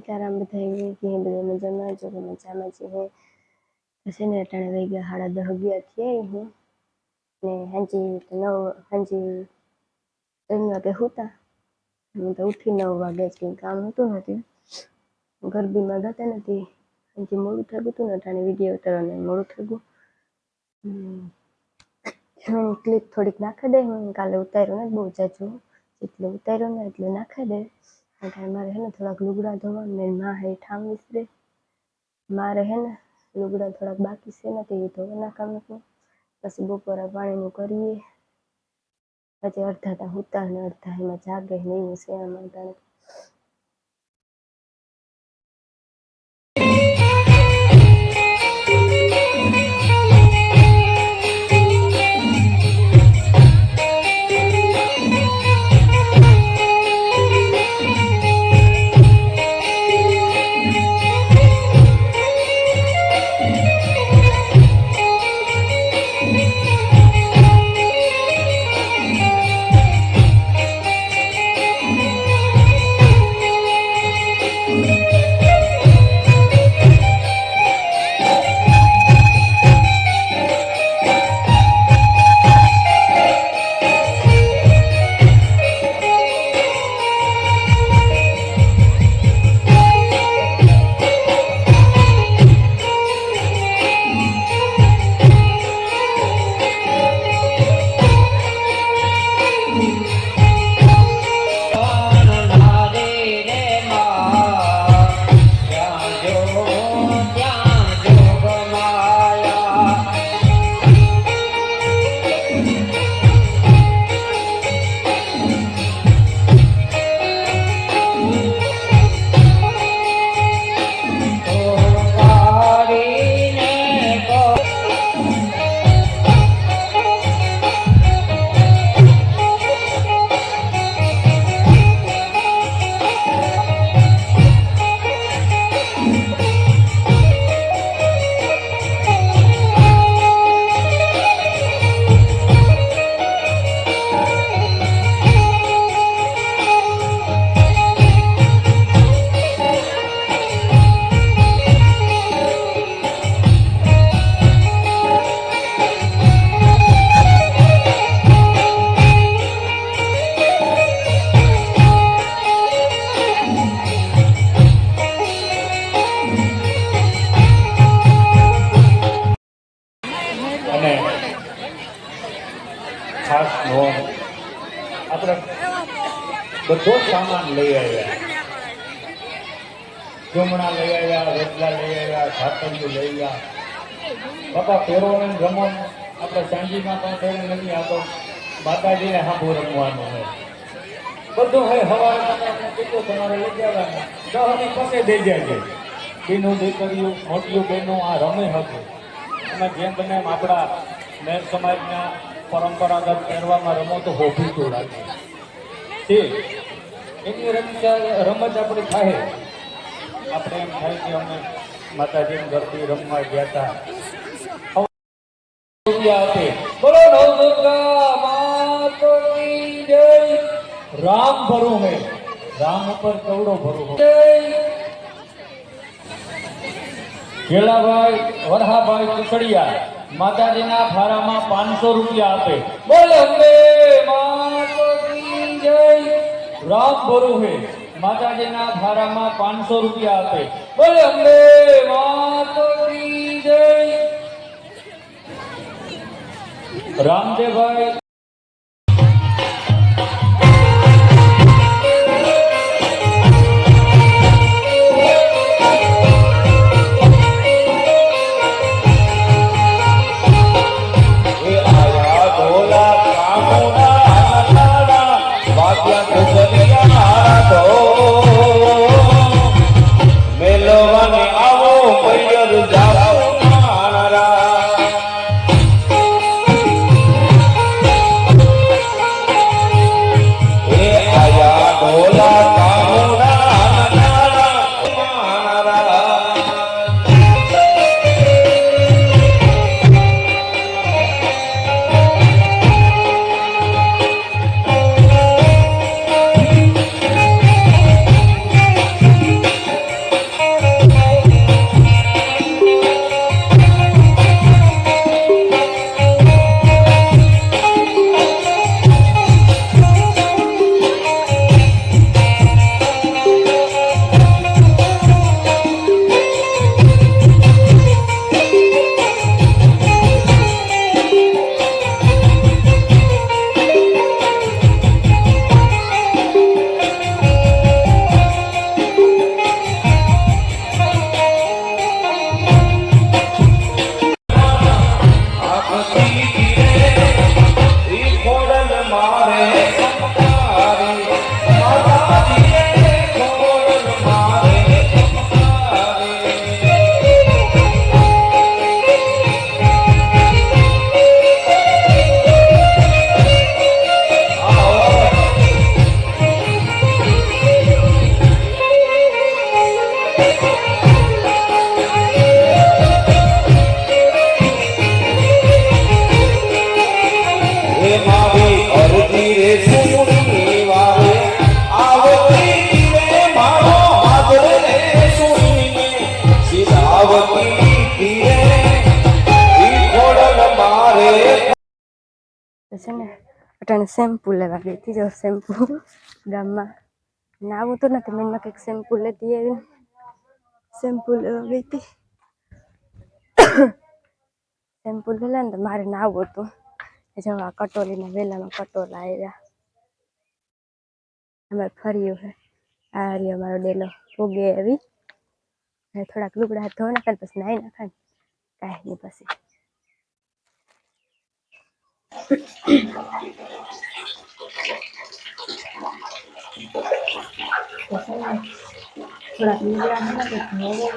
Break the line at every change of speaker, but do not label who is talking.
સીતારાम બધા કે બધા મજામાં જો મજામાં છે હે પછી ને અટાણે વહી ગયા 10:30 થયા હું ને હાંજી વાગે હુતા હું તો ઉઠી 9 વાગે જ કામ હતું નથી ગરબીમાં ગાતા નથી હાંજી મોડું થઈ ગયું ને અટાણે વિડીયો ઉતારવાનું મોડું થઈ ગયું ક્લિપ થોડીક નાખી દે હું કાલે ઉતાર્યો ને બહુ જાજુ એટલે ઉતાર્યો ને એટલે નાખી દે મારે હે ને થોડાક લુગડા ધોવા ને માં હે ઠામ વિસરે મારે હે ને લુગડા થોડાક બાકી છે ને તે ધોવા નાખવાનું પછી બપોરા પાણીનું કરીએ પછી અડધા હુતા ને અડધા એમાં જાગે ને એવું છે આમાં તારે
ખાસ નોંધ આપણે બધો સામાન લઈ આવ્યા જમણા લઈ આવ્યા રોટલા લઈ આવ્યા સાતરીઓ લઈ આવ્યા બાપા ફેરોને રમણ આપણે સાંજીમાં પણ ફેરો નથી આ તો માતાજીને હાંભો રમવાનું હોય બધું હોય સવારે કેટલું તમારે લઈ જવાના દહની પાસે દઈ જાય બેનો દીકરીઓ મોટીઓ બહેનો આ રમે હતું એમાં જેમ બને એમ આપણા મેર સમાજના પરંપરાગત પહેરવામાં રમો તો હોભી તો રાખે તે એની રમત આપણી થાય આપણે એમ થાય કે અમે માતાજીની ગરબી રમવા ગયા હતા બોલો નવદુર્ગા માતની જય રામ ભરું હે રામ ઉપર કવડો ભરું હો ગેલાભાઈ વરહાભાઈ કુકડિયા માતાજીના ફારામાં 500 રૂપિયા આપે બોલે અંબે માતની જય રામ ભરું હે માતાજીના ફારામાં 500 રૂપિયા આપે બોલે અંબે માતની જય રામદેવભાઈ
તો છે ને અટાણે શેમ્પુ લેવા ગઈ હતી. જો શેમ્પુ ગામમાં નાવું તો નથી, મનમાં કંઈક શેમ્પુ લેતી આવી. શેમ્પુ લેવા ગઈ હતી. શેમ્પુ લેલા ને તો મારે નાવું હતું. જવા કટોરીના વેલામાં કટોરા આવ્યા. અમારે ફર્યું છે આ રહ્યો અમારો ડેલો ભોગે આવી. થોડાક લુગડા ધોઈ નાખે પછી નાહી નાખે કાંઈ નહીં. પછી થોડાક લુગડા ધોવા